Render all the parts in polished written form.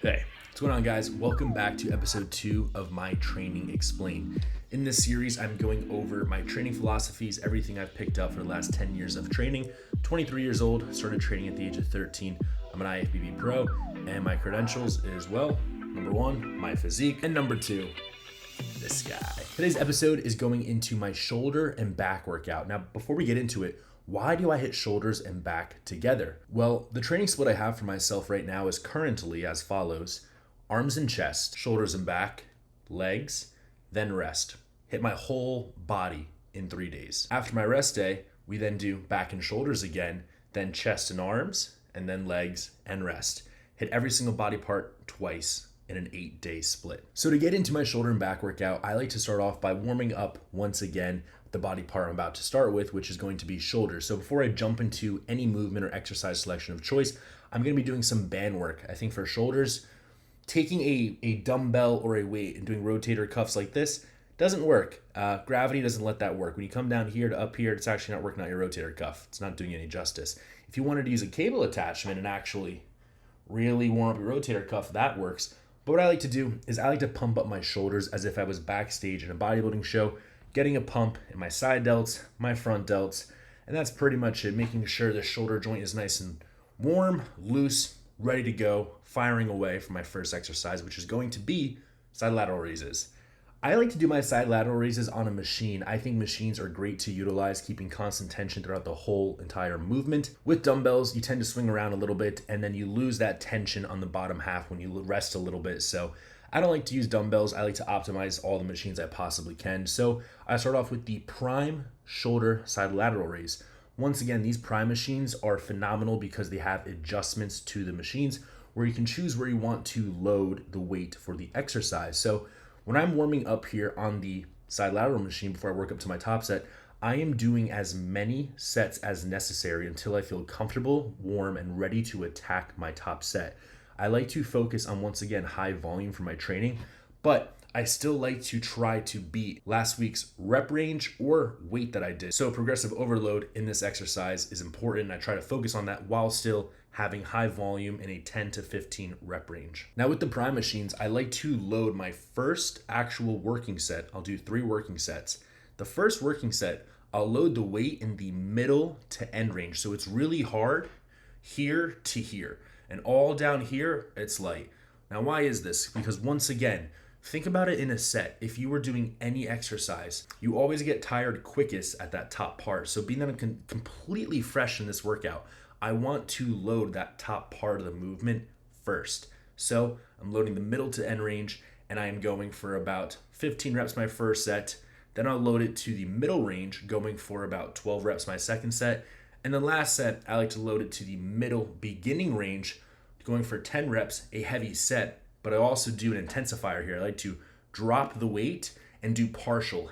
Hey, what's going on, guys? Welcome back to episode 2 of my Training Explained. In this series, I'm going over my training philosophies, everything I've picked up for the last 10 years of training. 23 years old, started training at the age of 13. I'm an IFBB pro, and my credentials is, well, number 1, my physique, and number 2, this guy. Today's episode is going into my shoulder and back workout. Now, before we get into it, why do I hit shoulders and back together? Well, the training split I have for myself right now is currently as follows: arms and chest, shoulders and back, legs, then rest. Hit my whole body in 3 days. After my rest day, we then do back and shoulders again, then chest and arms, and then legs and rest. Hit every single body part twice in an 8-day split. So to get into my shoulder and back workout, I like to start off by warming up once again the body part I'm about to start with, which is going to be shoulders. So before I jump into any movement or exercise selection of choice, I'm going to be doing some band work. I think for shoulders, taking a dumbbell or a weight and doing rotator cuffs like this doesn't work. Gravity doesn't let that work. When you come down here to up here, it's actually not working out your rotator cuff. It's not doing you any justice. If you wanted to use a cable attachment and actually really warm up your rotator cuff, that works. But what I like to do is I like to pump up my shoulders as if I was backstage in a bodybuilding show, getting a pump in my side delts, my front delts, and that's pretty much it, making sure the shoulder joint is nice and warm, loose, ready to go, firing away for my first exercise, which is going to be side lateral raises. I like to do my side lateral raises on a machine. I think machines are great to utilize, keeping constant tension throughout the whole entire movement. With dumbbells, you tend to swing around a little bit, and then you lose that tension on the bottom half when you rest a little bit. So I don't like to use dumbbells. I like to optimize all the machines I possibly can. So I start off with the prime shoulder side lateral raise. Once again, these prime machines are phenomenal because they have adjustments to the machines where you can choose where you want to load the weight for the exercise. So when I'm warming up here on the side lateral machine before I work up to my top set, I am doing as many sets as necessary until I feel comfortable, warm, and ready to attack my top set. I like to focus on, once again, high volume for my training, but I still like to try to beat last week's rep range or weight that I did. So progressive overload in this exercise is important. I try to focus on that while still having high volume in a 10 to 15 rep range. Now with the prime machines, I like to load my first actual working set. I'll do 3 working sets. The first working set, I'll load the weight in the middle to end range. So it's really hard here to here. And all down here, it's light. Now, why is this? Because once again, think about it in a set. If you were doing any exercise, you always get tired quickest at that top part. So being that I'm completely fresh in this workout, I want to load that top part of the movement first. So I'm loading the middle to end range, and I am going for about 15 reps my first set. Then I'll load it to the middle range, going for about 12 reps my second set. And the last set, I like to load it to the middle beginning range, going for 10 reps, a heavy set, but I also do an intensifier here. I like to drop the weight and do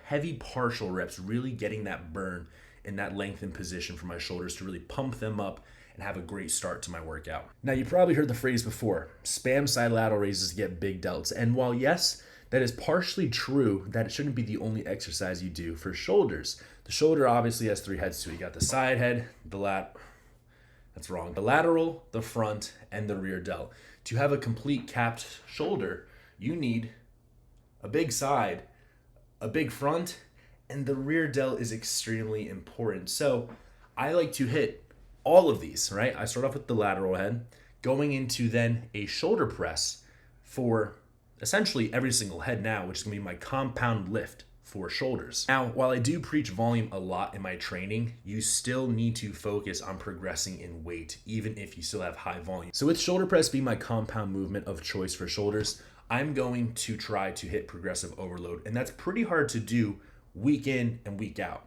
heavy partial reps, really getting that burn in that lengthened position for my shoulders to really pump them up and have a great start to my workout. Now, you probably heard the phrase before, spam side lateral raises to get big delts. And while yes, that is partially true, that it shouldn't be the only exercise you do for shoulders. The shoulder obviously has 3 heads to it. You got the side head, the lateral, the front, and the rear delt. To have a complete capped shoulder, you need a big side, a big front, and the rear delt is extremely important. So I like to hit all of these, right? I start off with the lateral head, going into then a shoulder press for essentially every single head now, which is going to be my compound lift for shoulders. Now, while I do preach volume a lot in my training, you still need to focus on progressing in weight, even if you still have high volume. So with shoulder press being my compound movement of choice for shoulders, I'm going to try to hit progressive overload. And that's pretty hard to do week in and week out.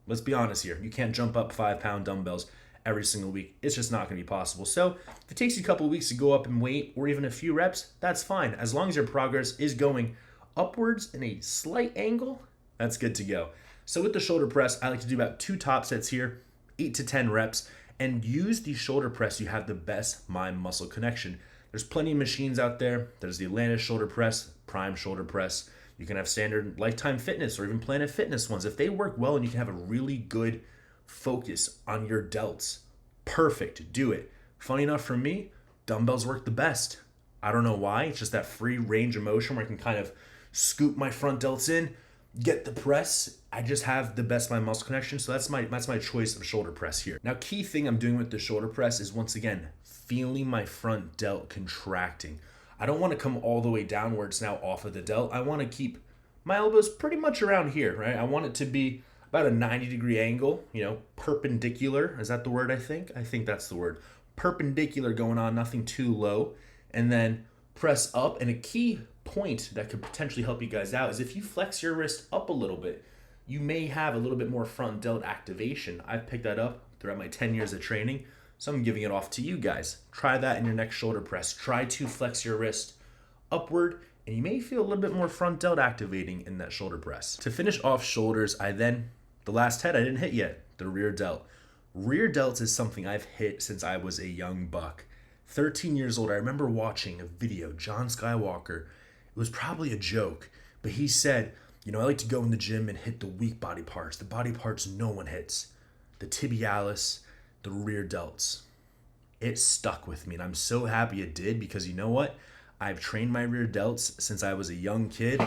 Let's be honest here. You can't jump up 5-pound dumbbells every single week. It's just not going to be possible. So if it takes you a couple of weeks to go up in weight or even a few reps, that's fine. As long as your progress is going upwards in a slight angle, that's good to go. So with the shoulder press, I like to do about 2 top sets here, 8 to 10 reps, and use the shoulder press. You have the best mind-muscle connection. There's plenty of machines out there. There's the Atlantis shoulder press, Prime shoulder press. You can have standard Lifetime Fitness or even Planet Fitness ones. If they work well and you can have a really good focus on your delts, perfect, do it. Funny enough for me, dumbbells work the best. I don't know why. It's just that free range of motion where I can kind of scoop my front delts in, get the press. I just have the best my muscle connection. So that's my choice of shoulder press here. Now, key thing I'm doing with the shoulder press is, once again, feeling my front delt contracting. I don't want to come all the way down where it's now off of the delt. I want to keep my elbows pretty much around here, right? I want it to be about a 90-degree angle, perpendicular. Is that the word, I think? I think that's the word. Perpendicular going on, nothing too low. And then press up. And a key point that could potentially help you guys out is if you flex your wrist up a little bit, you may have a little bit more front delt activation. I've picked that up throughout my 10 years of training, so I'm giving it off to you guys. Try that in your next shoulder press. Try to flex your wrist upward, and you may feel a little bit more front delt activating in that shoulder press. To finish off shoulders, the last head I didn't hit yet, the rear delt. Rear delts is something I've hit since I was a young buck. 13 years old, I remember watching a video, John Skywalker. It was probably a joke, but he said, I like to go in the gym and hit the weak body parts, the body parts no one hits, the tibialis, the rear delts. It stuck with me, and I'm so happy it did, because you know what? I've trained my rear delts since I was a young kid,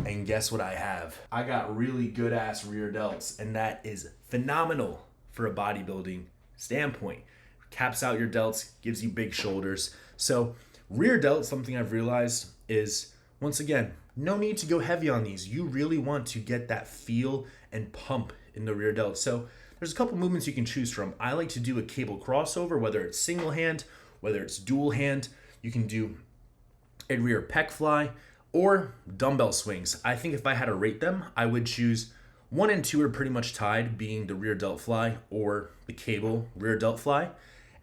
and guess what I have? I got really good ass rear delts, and that is phenomenal for a bodybuilding standpoint. Caps out your delts, gives you big shoulders. So rear delts, something I've realized is, once again, no need to go heavy on these. You really want to get that feel and pump in the rear delt. So there's a couple movements you can choose from. I like to do a cable crossover, whether it's single hand, whether it's dual hand. You can do a rear pec fly or dumbbell swings. I think if I had to rate them, I would choose 1 and 2 are pretty much tied, being the rear delt fly or the cable rear delt fly.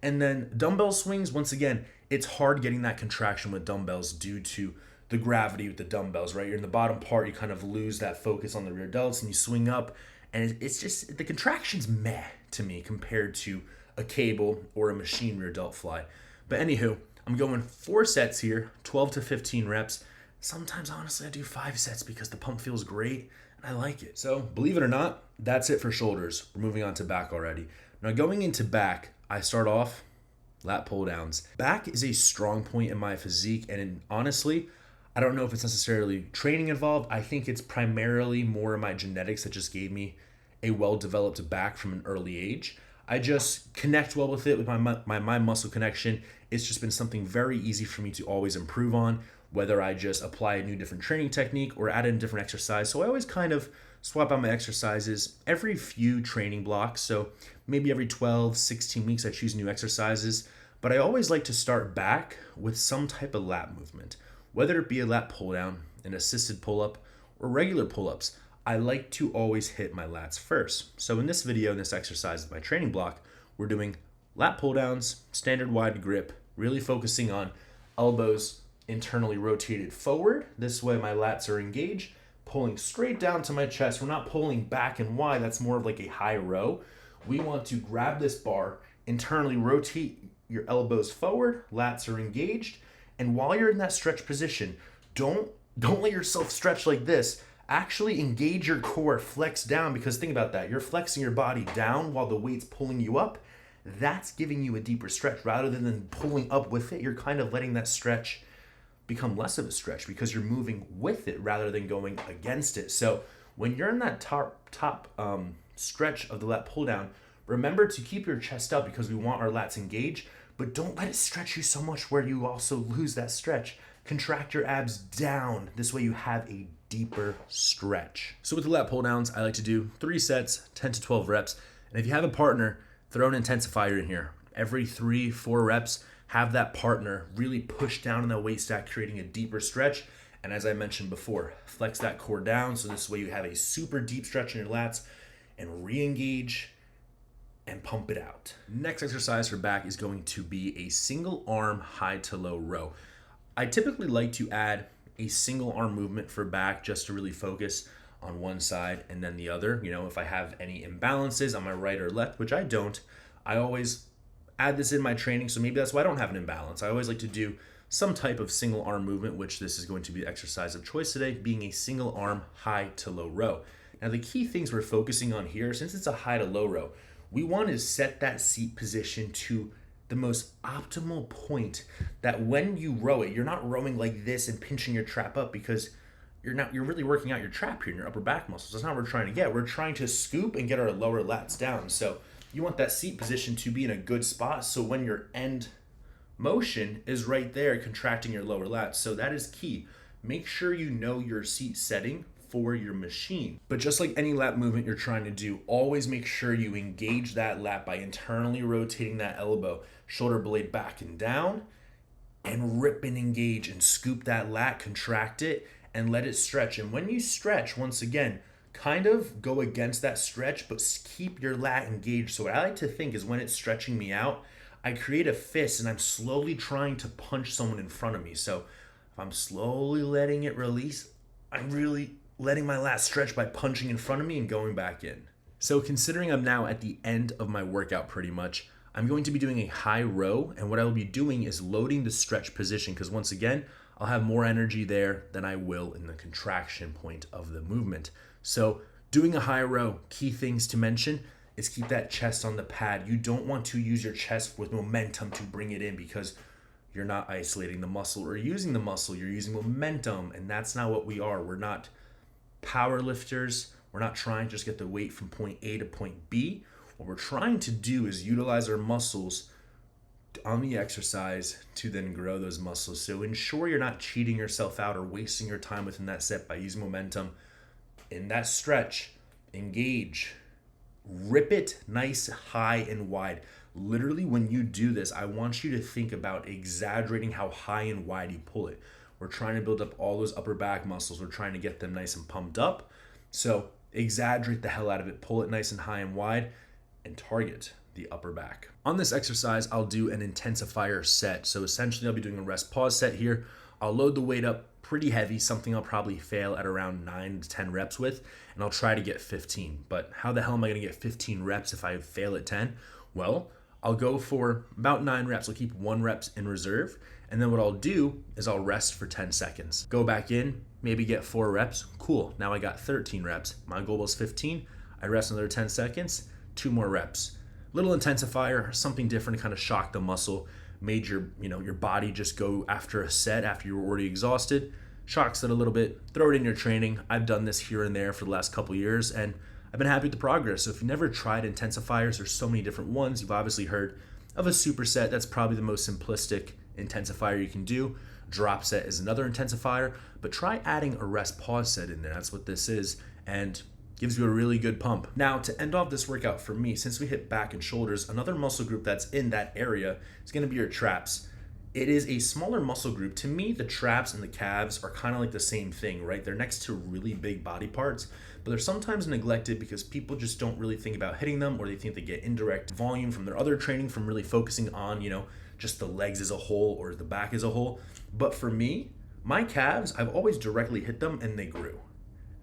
And then dumbbell swings, once again, it's hard getting that contraction with dumbbells due to the gravity with the dumbbells, right? You're in the bottom part, you kind of lose that focus on the rear delts and you swing up, and it's just, the contraction's meh to me compared to a cable or a machine rear delt fly. But anywho, I'm going 4 sets here, 12 to 15 reps. Sometimes, honestly, I do 5 sets because the pump feels great and I like it. So believe it or not, that's it for shoulders. We're moving on to back already. Now going into back, I start off lat pull downs. Back is a strong point in my physique, and honestly, I don't know if it's necessarily training involved. I think it's primarily more of my genetics that just gave me a well-developed back from an early age. I just connect well with it, with my muscle connection. It's just been something very easy for me to always improve on, whether I just apply a new different training technique or add in different exercise. So I always kind of swap out my exercises every few training blocks. So maybe every 12, 16 weeks I choose new exercises. But I always like to start back with some type of lat movement. Whether it be a lat pull down, an assisted pull up, or regular pull ups, I like to always hit my lats first. So in this video, in this exercise of my training block, we're doing lat pull downs, standard wide grip, really focusing on elbows internally rotated forward. This way my lats are engaged, pulling straight down to my chest. We're not pulling back and wide. That's more of like a high row. We want to grab this bar, internally rotate your elbows forward, lats are engaged. And while you're in that stretch position, don't let yourself stretch like this. Actually engage your core, flex down, because think about that. You're flexing your body down while the weight's pulling you up. That's giving you a deeper stretch rather than pulling up with it. You're kind of letting that stretch become less of a stretch because you're moving with it rather than going against it. So when you're in that top stretch of the lat pull down, remember to keep your chest up because we want our lats engaged, but don't let it stretch you so much where you also lose that stretch. Contract your abs down. This way you have a deeper stretch. So with the lat pull downs, I like to do 3 sets, 10 to 12 reps. And if you have a partner, throw an intensifier in here. Every 3-4 reps, have that partner really push down in that weight stack, creating a deeper stretch. And as I mentioned before, flex that core down. So this way you have a super deep stretch in your lats and re-engage and pump it out. Next exercise for back is going to be a single arm high to low row. I typically like to add a single arm movement for back just to really focus on one side and then the other. If I have any imbalances on my right or left, which I don't, I always add this in my training. So maybe that's why I don't have an imbalance. I always like to do some type of single arm movement, which this is going to be the exercise of choice today, being a single arm high to low row. Now the key things we're focusing on here, since it's a high to low row, we want to set that seat position to the most optimal point that when you row it, you're not rowing like this and pinching your trap up, because you're really working out your trap here in your upper back muscles. That's not what we're trying to get. We're trying to scoop and get our lower lats down. So you want that seat position to be in a good spot, so when your end motion is right there contracting your lower lats. So that is key. Make sure you know your seat setting for your machine. But just like any lat movement you're trying to do, always make sure you engage that lat by internally rotating that elbow, shoulder blade back and down, and rip and engage and scoop that lat, contract it, and let it stretch. And when you stretch, once again, kind of go against that stretch, but keep your lat engaged. So what I like to think is when it's stretching me out, I create a fist and I'm slowly trying to punch someone in front of me. So if I'm slowly letting it release, I'm really letting my lat stretch by punching in front of me and going back in. So considering I'm now at the end of my workout pretty much, I'm going to be doing a high row, and what I will be doing is loading the stretch position, because once again, I'll have more energy there than I will in the contraction point of the movement. So doing a high row, key things to mention is keep that chest on the pad. You don't want to use your chest with momentum to bring it in, because you're not isolating the muscle or using the muscle, you're using momentum, and that's not what we are. We're not power lifters. We're not trying to just get the weight from point A to point B. What we're trying to do is utilize our muscles on the exercise to then grow those muscles. So ensure you're not cheating yourself out or wasting your time within that set by using momentum. In that stretch, engage, rip it nice, high, and wide. Literally, when you do this, I want you to think about exaggerating how high and wide you pull it. We're trying to build up all those upper back muscles. We're trying to get them nice and pumped up. So exaggerate the hell out of it. Pull it nice and high and wide and target the upper back. On this exercise, I'll do an intensifier set. So essentially, I'll be doing a rest pause set here. I'll load the weight up pretty heavy, something I'll probably fail at around 9 to 10 reps with, and I'll try to get 15. But how the hell am I going to get 15 reps if I fail at 10? Well, I'll go for about 9 reps. I'll keep 1 rep in reserve, and then what I'll do is I'll rest for 10 seconds. Go back in, maybe get 4 reps. Cool, now I got 13 reps. My goal was 15. I rest another 10 seconds, 2 more reps. Little intensifier, something different to kind of shock the muscle. Made your body just go after a set after you were already exhausted. Shocks it a little bit, throw it in your training. I've done this here and there for the last couple years, and I've been happy with the progress. So if you've never tried intensifiers, there's so many different ones. You've obviously heard of a superset. That's probably the most simplistic intensifier you can do. Drop set is another intensifier, but try adding a rest pause set in there. That's what this is, and gives you a really good pump. Now, to end off this workout for me, since we hit back and shoulders, another muscle group that's in that area is going to be your traps. It is a smaller muscle group. To me, the traps and the calves are kind of like the same thing, right? They're next to really big body parts, but they're sometimes neglected because people just don't really think about hitting them, or they think they get indirect volume from their other training from really focusing on, just the legs as a whole or the back as a whole. But for me, my calves, I've always directly hit them and they grew.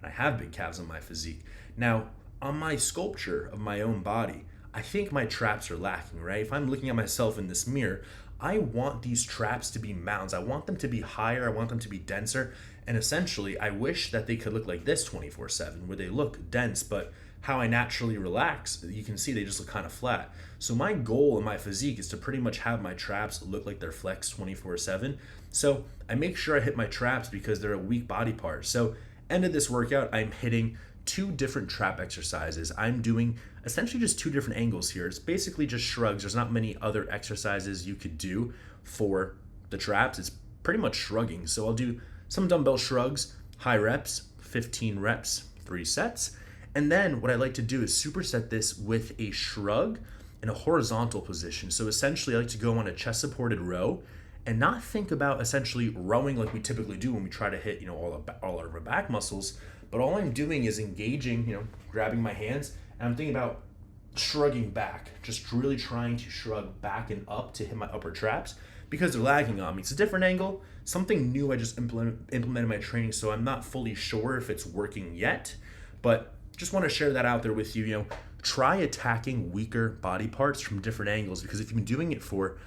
I have big calves on my physique. Now, on my sculpture of my own body, I think my traps are lacking, right? If I'm looking at myself in this mirror, I want these traps to be mounds. I want them to be higher. I want them to be denser. And essentially, I wish that they could look like this 24/7, where they look dense, but how I naturally relax, you can see they just look kind of flat. So my goal in my physique is to pretty much have my traps look like they're flexed 24/7. So I make sure I hit my traps because they're a weak body part. So end of this workout, I'm hitting 2 different trap exercises. I'm doing essentially just 2 different angles here. It's basically just shrugs. There's not many other exercises you could do for the traps. It's pretty much shrugging. So I'll do some dumbbell shrugs, high reps, 15 reps, 3 sets. And then what I like to do is superset this with a shrug in a horizontal position. So essentially I like to go on a chest supported row and not think about essentially rowing like we typically do when we try to hit, all our back muscles. But all I'm doing is engaging, grabbing my hands, and I'm thinking about shrugging back, just really trying to shrug back and up to hit my upper traps because they're lagging on me. It's a different angle, something new I just implemented in my training, so I'm not fully sure if it's working yet, but just want to share that out there with you. Try attacking weaker body parts from different angles, because if you've been doing it for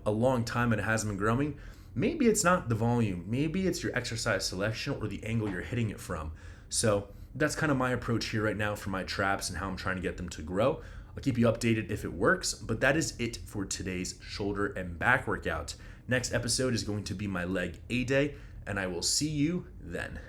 a long time and it hasn't been growing, maybe it's not the volume, maybe it's your exercise selection or the angle you're hitting it from. So that's kind of my approach here right now for my traps and how I'm trying to get them to grow. I'll keep you updated if it works, but that is it for today's shoulder and back workout. Next episode is going to be my leg A day, and I will see you then.